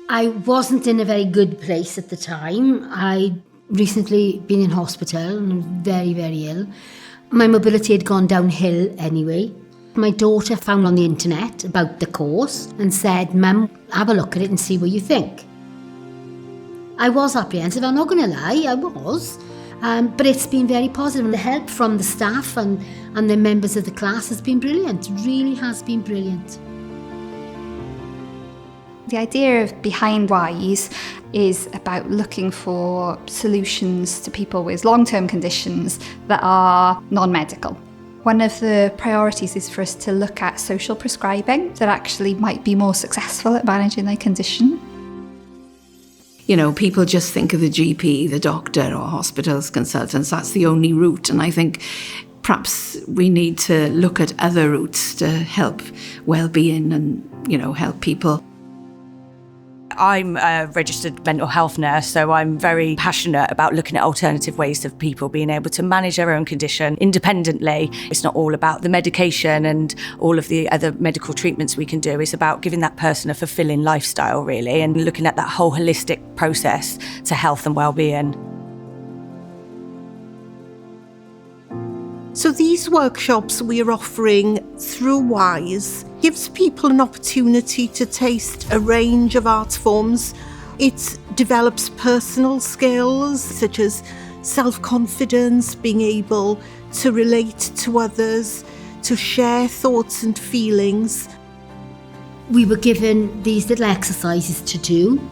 I wasn't in a very good place at the time. I'd recently been in hospital and very, very ill. My mobility had gone downhill anyway. My daughter found on the internet about the course and said, "Mum, have a look at it and see what you think." I was apprehensive, I'm not going to lie, I was. But it's been very positive, and the help from the staff and the members of the class has been brilliant. It really has been brilliant. The idea of behind WISE is about looking for solutions to people with long-term conditions that are non-medical. One of the priorities is for us to look at social prescribing that actually might be more successful at managing their condition. You know, people just think of the GP, the doctor or hospitals consultants, that's the only route. And I think perhaps we need to look at other routes to help well-being and, you know, help people. I'm a registered mental health nurse, so I'm very passionate about looking at alternative ways of people being able to manage their own condition independently. It's not all about the medication and all of the other medical treatments we can do. It's about giving that person a fulfilling lifestyle, really, and looking at that whole holistic process to health and well-being. So these workshops we're offering through WISE gives people an opportunity to taste a range of art forms. It develops personal skills such as self-confidence, being able to relate to others, to share thoughts and feelings. We were given these little exercises to do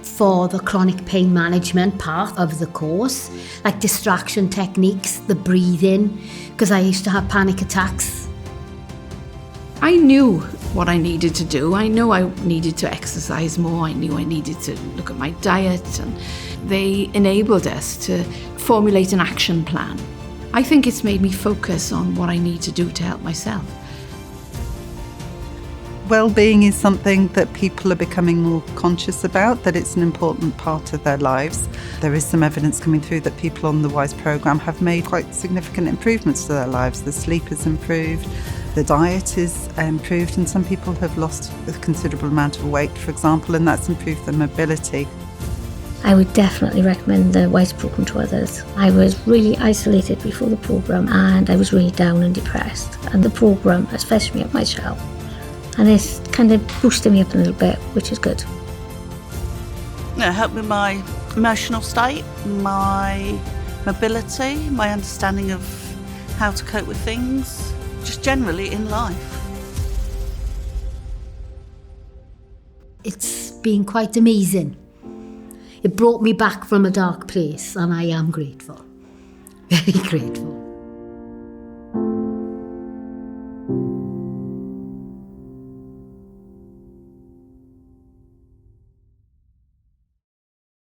for the chronic pain management part of the course, like distraction techniques, the breathing, because I used to have panic attacks. I knew what I needed to do. I know I needed to exercise more. I knew I needed to look at my diet, and they enabled us to formulate an action plan. I think it's made me focus on what I need to do to help myself. Well-being is something that people are becoming more conscious about, that it's an important part of their lives. There is some evidence coming through that people on the WISE programme have made quite significant improvements to their lives. The sleep has improved, the diet is improved, and some people have lost a considerable amount of weight, for example, and that's improved their mobility. I would definitely recommend the WISE programme to others. I was really isolated before the programme, and I was really down and depressed. And the programme has fetched me up my shell. And it's kind of boosted me up a little bit, which is good. It helped with my emotional state, my mobility, my understanding of how to cope with things, just generally in life. It's been quite amazing. It brought me back from a dark place, and I am grateful. Very grateful.